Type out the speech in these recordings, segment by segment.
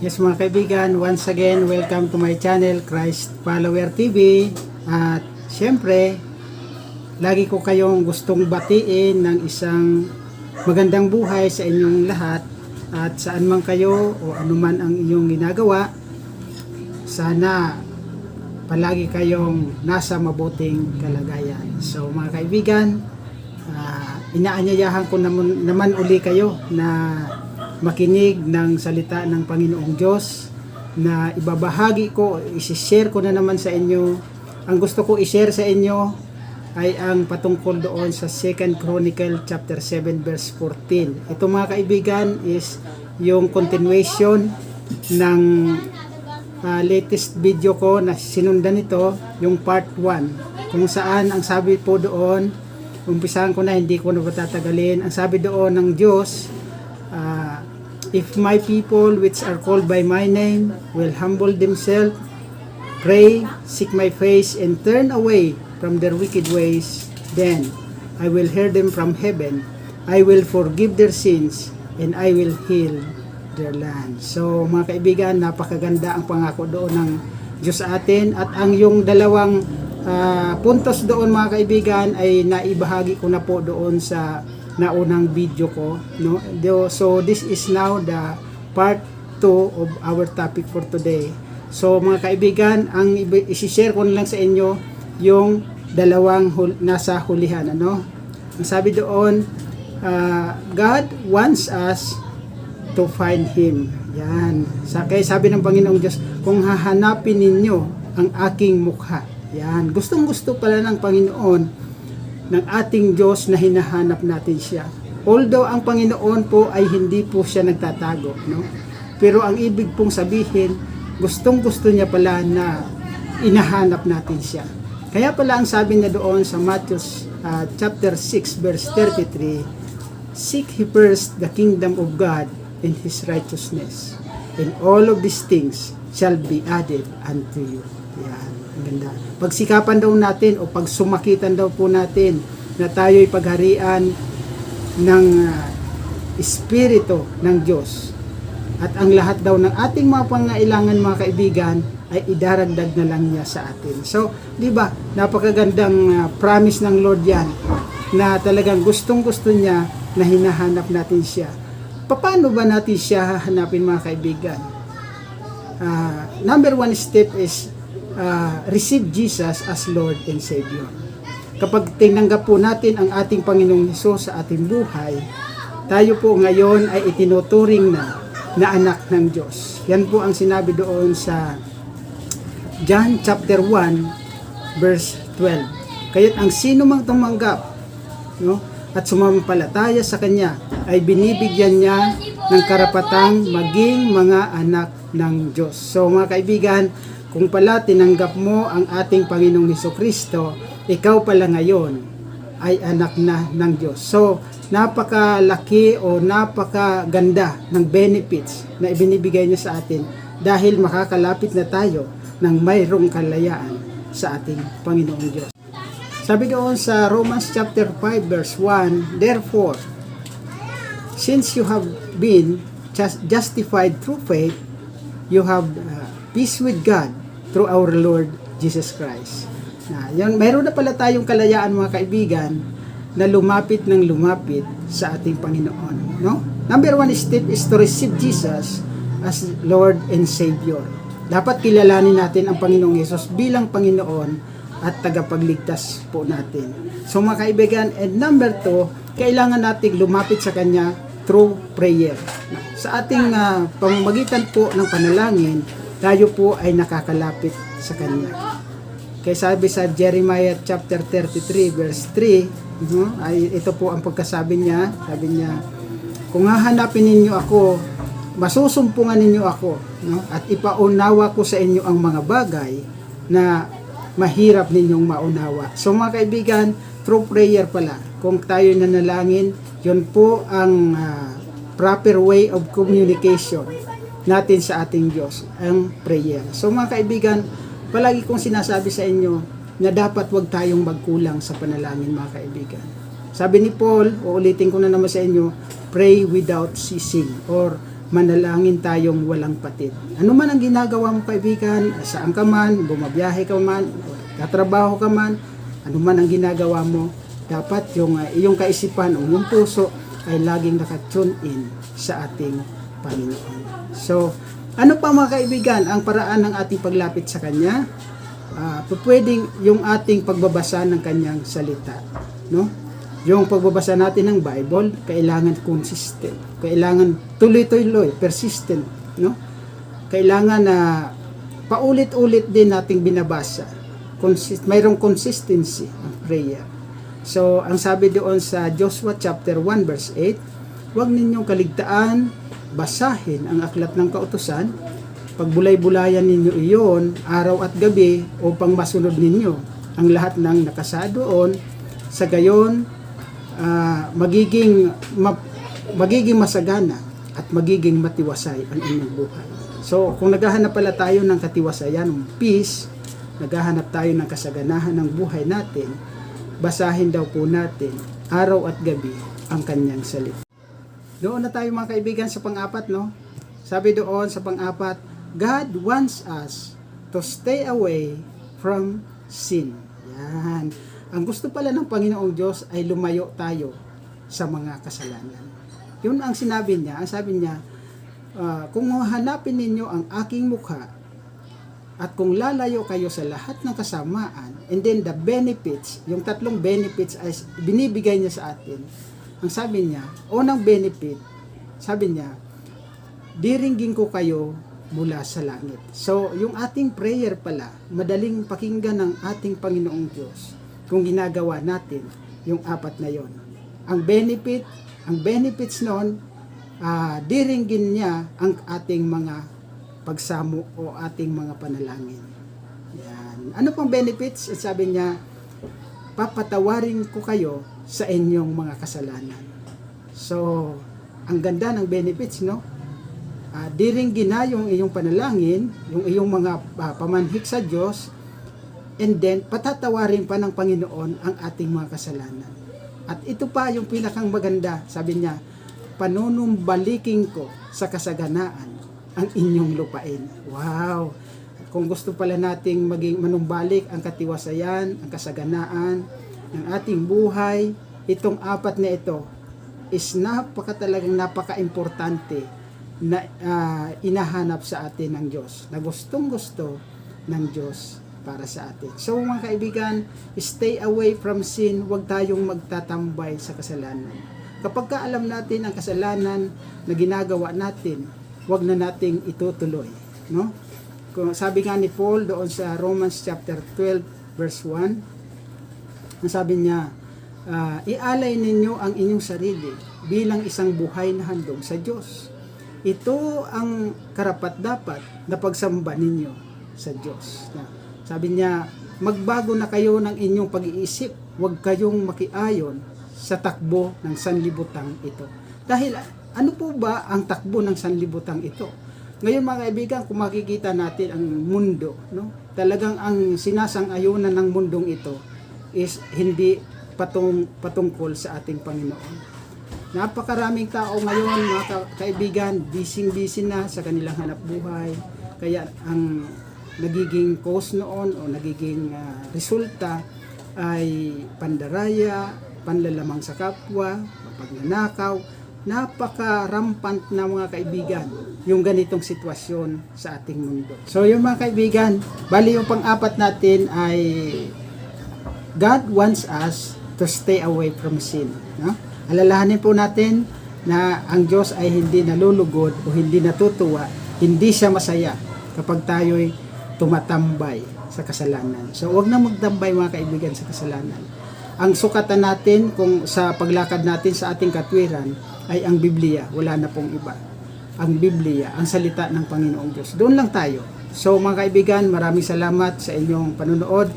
Yes mga kaibigan, once again, welcome to my channel, Christ Follower TV. At syempre, lagi ko kayong gustong batiin ng isang magandang buhay sa inyong lahat. At saan man kayo o anuman ang inyong ginagawa, sana palagi kayong nasa mabuting kalagayan. So mga kaibigan, inaanyayahan ko naman uli kayo na makinig ng salita ng Panginoong Diyos na ibabahagi ko, isi-share ko na naman sa inyo. Ang gusto ko i-share sa inyo ay ang patungkol doon sa 2 Chronicle chapter 7 verse 14. Ito mga kaibigan is yung continuation ng latest video ko na sinundan ito, yung part 1, kung saan ang sabi po doon, umpisahan ko na, hindi ko na patatagalin. Ang sabi doon ng Diyos, if my people which are called by my name will humble themselves, pray, seek my face, and turn away from their wicked ways, then I will hear them from heaven, I will forgive their sins, and I will heal their land. So mga kaibigan, napakaganda ang pangako doon ng Diyos sa atin. At ang yung dalawang puntos doon mga kaibigan ay naibahagi ko na po doon sa naunang video ko, no? So this is now the part 2 of our topic for today. So mga kaibigan, ang i-share ko na lang sa inyo yung dalawang nasa hulihan, ano? Ang sabi doon, God wants us to find Him. Yan. Kaya sabi ng Panginoong Diyos, kung hahanapin ninyo ang aking mukha. Yan. Gustong-gusto pala ng Panginoon ng ating Diyos na hinahanap natin siya. Although ang Panginoon po ay hindi po siya nagtatago, no? Pero ang ibig pong sabihin, gustong-gusto niya pala na inahanap natin siya. Kaya pala ang sabi niya doon sa Matthew chapter 6 verse 33, seek ye first the kingdom of God and His righteousness, and all of these things shall be added unto you. Yan. Ganda. Pagsikapan daw natin o pagsumakitan daw po natin na tayo'y pagharian ng Espiritu ng Diyos. At ang lahat daw ng ating mga pangailangan mga kaibigan ay idaragdag na lang niya sa atin. So, di ba, napakagandang promise ng Lord yan na talagang gustong-gusto niya na hinahanap natin siya. Paano ba natin siya hahanapin mga kaibigan? Number one step is receive Jesus as Lord and Savior. Kapag tinanggap po natin ang ating Panginoong Hesus sa ating buhay, tayo po ngayon ay itinuturing na anak ng Diyos. Yan po ang sinabi doon sa John chapter 1 verse 12. Kaya't ang sino mang tumanggap, no, at sumampalataya sa Kanya ay binibigyan niya ng karapatang maging mga anak ng Diyos. So mga kaibigan, kung pala tinanggap mo ang ating Panginoong Hesukristo, ikaw pala ngayon ay anak na ng Diyos. So, napakalaki o napakaganda ng benefits na ibinibigay niya sa atin dahil makakalapit na tayo ng mayroong kalayaan sa ating Panginoong Diyos. Sabi doon sa Romans chapter 5 verse 1, therefore, since you have been justified through faith, you have peace with God through our Lord Jesus Christ. Yan, mayroon na pala tayong kalayaan mga kaibigan na lumapit ng lumapit sa ating Panginoon, no? Number one step is to receive Jesus as Lord and Savior. Dapat kilalanin natin ang Panginoong Hesus bilang Panginoon at tagapagligtas po natin. So mga kaibigan, and number 2, kailangan nating lumapit sa Kanya through prayer. Sa ating pamamagitan po ng panalangin, tayo po ay nakakalapit sa Kanya. Kaya sabi sa Jeremiah chapter 33 verse 3, ay ito po ang pagkasabi niya. Sabi niya, kung hahanapin ninyo ako, masusumpungan ninyo ako, no? At ipaunawa ko sa inyo ang mga bagay na mahirap ninyong maunawa. So mga kaibigan, through prayer pala, kung tayo nanalangin, yun po ang proper way of communication natin sa ating Diyos, ang prayer. So mga kaibigan, palagi kong sinasabi sa inyo na dapat wag tayong magkulang sa panalangin mga kaibigan. Sabi ni Paul, uulitin ko na naman sa inyo, pray without ceasing or manalangin tayong walang patid. Ano man ang ginagawa mo kaibigan, saan ka man, bumabiyahe ka man, katrabaho ka man, ano man ang ginagawa mo, dapat yung iyong kaisipan o yung puso ay laging nakatune in sa ating Panginoon. So, ano pa mga kaibigan ang paraan ng ating paglapit sa Kanya? Pwedeng yung ating pagbabasa ng Kanyang salita, no? Yung pagbabasa natin ng Bible, kailangan consistent. Kailangan tuloy-tuloy, persistent, no? Kailangan na paulit-ulit din nating binabasa. Mayroong consistency ang prayer. So, ang sabi doon sa Joshua chapter 1 verse 8, huwag ninyong kaligtaan, basahin ang aklat ng kautusan, pagbulay-bulayan ninyo iyon araw at gabi upang masunod ninyo ang lahat ng nakasa doon, sa gayon magiging masagana at magiging matiwasay ang inyong buhay. So, kung naghahanap pala tayo ng katiwasayan, ng peace, naghahanap tayo ng kasaganahan ng buhay natin, basahin daw po natin araw at gabi ang Kanyang salita. Doon na tayo mga kaibigan sa pang-apat, no? Sabi doon sa pang-apat, God wants us to stay away from sin. Yan. Ang gusto pala ng Panginoong Diyos ay lumayo tayo sa mga kasalanan. Yun ang sinabi niya. Ang sabi niya, kung hanapin ninyo ang aking mukha at kung lalayo kayo sa lahat ng kasamaan, and then the benefits, yung tatlong benefits ay binibigay niya sa atin. Ang sabi niya, unang benefit, sabi niya, diringgin ko kayo mula sa langit. So, yung ating prayer pala, madaling pakinggan ng ating Panginoong Diyos kung ginagawa natin yung apat na yon. Ang benefits noon, diringgin niya ang ating mga pagsamo o ating mga panalangin. Yan. Ano pang benefits? Sabi niya, papatawarin ko kayo sa inyong mga kasalanan. So, ang ganda ng benefits, no? Diringgin na yung iyong panalangin, yung iyong mga pamanhik sa Diyos, and then patatawarin pa ng Panginoon ang ating mga kasalanan. At ito pa yung pinakang maganda, sabi niya, panunumbaliking ko sa kasaganaan ang inyong lupain. Wow! Kung gusto pala nating maging manumbalik ang katiwasayan, ang kasaganaan ng ating buhay, itong apat na ito is napaka-importante na inahanap sa atin ng Diyos, na gustong-gusto ng Diyos para sa atin. So mga kaibigan, stay away from sin, huwag tayong magtatambay sa kasalanan. Kapag alam natin ang kasalanan na ginagawa natin, huwag na nating itutuloy, no? Kung sabi nga ni Paul doon sa Romans chapter 12 verse 1, sabi niya, ialay ninyo ang inyong sarili bilang isang buhay na handog sa Diyos. Ito ang karapat-dapat na pagsamba ninyo sa Diyos. Sabi niya, magbago na kayo ng inyong pag-iisip, huwag kayong makiayon sa takbo ng sanlibutan ito. Dahil ano po ba ang takbo ng sanlibutan ito? Ngayon mga kaibigan, kung makikita natin ang mundo, no? Talagang ang sinasang-ayunan ng mundong ito is hindi patungkol sa ating Panginoon. Napakaraming tao ngayon, mga kaibigan, busy na sa kanilang hanap buhay. Kaya ang nagiging cause noon o nagiging resulta ay pandaraya, panlalamang sa kapwa, pagnanakaw. Napaka-rampant na mga kaibigan yung ganitong sitwasyon sa ating mundo. So yung mga kaibigan, bali yung pang-apat natin ay God wants us to stay away from sin. No? Alalahanin po natin na ang Diyos ay hindi nalulugod o hindi natutuwa, hindi siya masaya kapag tayo'y tumatambay sa kasalanan. So huwag na magtambay mga kaibigan sa kasalanan. Ang sukatan natin kung sa paglakad natin sa ating katwiran ay ang Biblia, wala na pong iba. Ang Biblia, ang salita ng Panginoong Diyos. Doon lang tayo. So mga kaibigan, maraming salamat sa inyong panunood.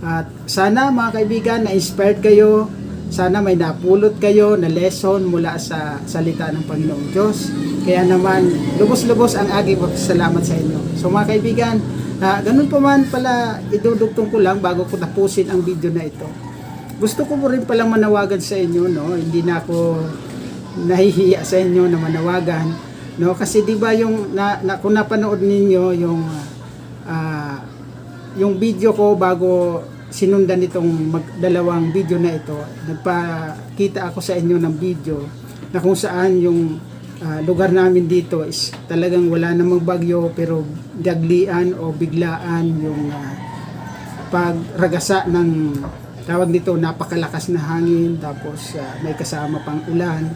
At sana mga kaibigan, na-inspired kayo. Sana may napulot kayo na lesson mula sa salita ng Panginoong Diyos. Kaya naman, lubos-lubos ang aking salamat sa inyo. So mga kaibigan, ganun pa man pala, idudugtong ko lang bago ko tapusin ang video na ito. Gusto ko rin palang manawagan sa inyo, no? Hindi na ako nahihiya sa inyo na manawagan. No, kasi 'di ba yung kung napanood ninyo yung video ko bago sinundan itong dalawang video na ito, nagpakita ako sa inyo ng video na kung saan yung lugar namin dito is talagang wala namang bagyo pero daglian o biglaan yung pagragasa ng tawag dito, napakalakas na hangin, tapos may kasama pang ulan,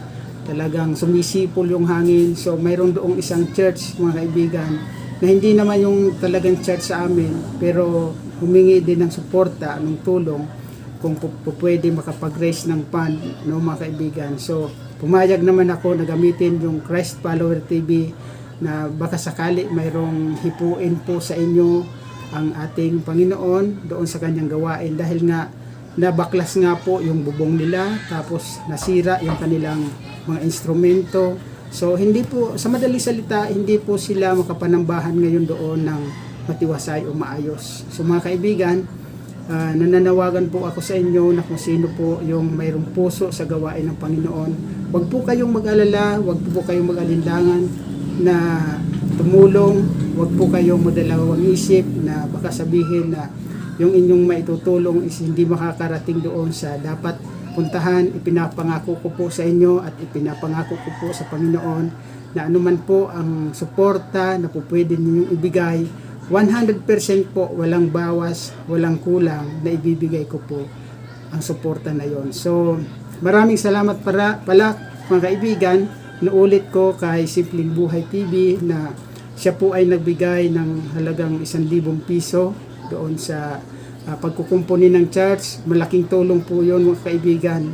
talagang sumisipol yung hangin. So mayroon doong isang church, mga kaibigan, na hindi naman yung talagang church sa amin, pero humingi din ng suporta, ng tulong kung pwede makapag-raise ng fund, no, mga kaibigan. So pumayag naman ako na gamitin yung Christ Follower TV na baka sakali mayroong hipuin po sa inyo ang ating Panginoon doon sa kanyang gawain, dahil nga nabaklas nga po yung bubong nila, tapos nasira yung kanilang mga instrumento. So hindi po, sa madaling salita, hindi po sila makapanambahan ngayon doon ng matiwasay o maayos. So mga kaibigan, nananawagan po ako sa inyo na kung sino po yung mayroong puso sa gawain ng Panginoon, wag po kayong mag-alala, wag po kayong mag-alinlangan na tumulong, wag po kayong madalawang isip na baka sabihin na yung inyong maitutulong is hindi makakarating doon sa dapat puntahan. Ipinapangako ko po sa inyo at ipinapangako ko po sa Panginoon na anuman po ang suporta na po pwede ninyong ibigay, 100% po, walang bawas, walang kulang, na ibibigay ko po ang suporta na yon. So maraming salamat pala mga kaibigan, naulit ko kay Simpleng Buhay TV na siya po ay nagbigay ng halagang 1,000 piso doon sa pagkukumpuni ng church. Malaking tulong po yun, mga kaibigan.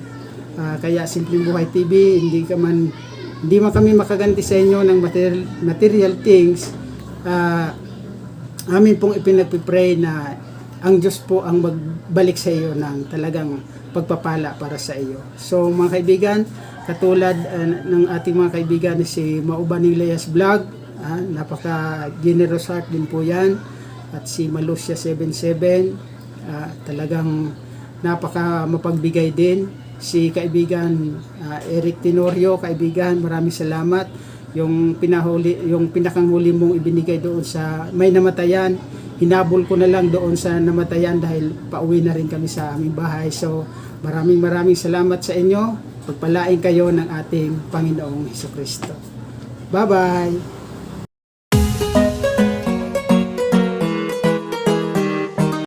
Kaya Simpleng Buhay TV, hindi man kami makaganti sa inyo ng material things, amin pong ipinagpipray na ang Diyos po ang magbalik sa iyo ng talagang pagpapala para sa iyo. So mga kaibigan, katulad ng ating mga kaibigan na si Mauban Ilayas Vlog, napaka-generous heart din po yan, at si Malusia 77, talagang napaka mapagbigay din. Si kaibigan Eric Tenorio, kaibigan, maraming salamat. Yung pinakang huli mong ibinigay doon sa may namatayan, hinabol ko na lang doon sa namatayan dahil pauwi na rin kami sa aming bahay. So maraming salamat sa inyo. Pagpalain kayo ng ating Panginoong Hesukristo. Bye bye.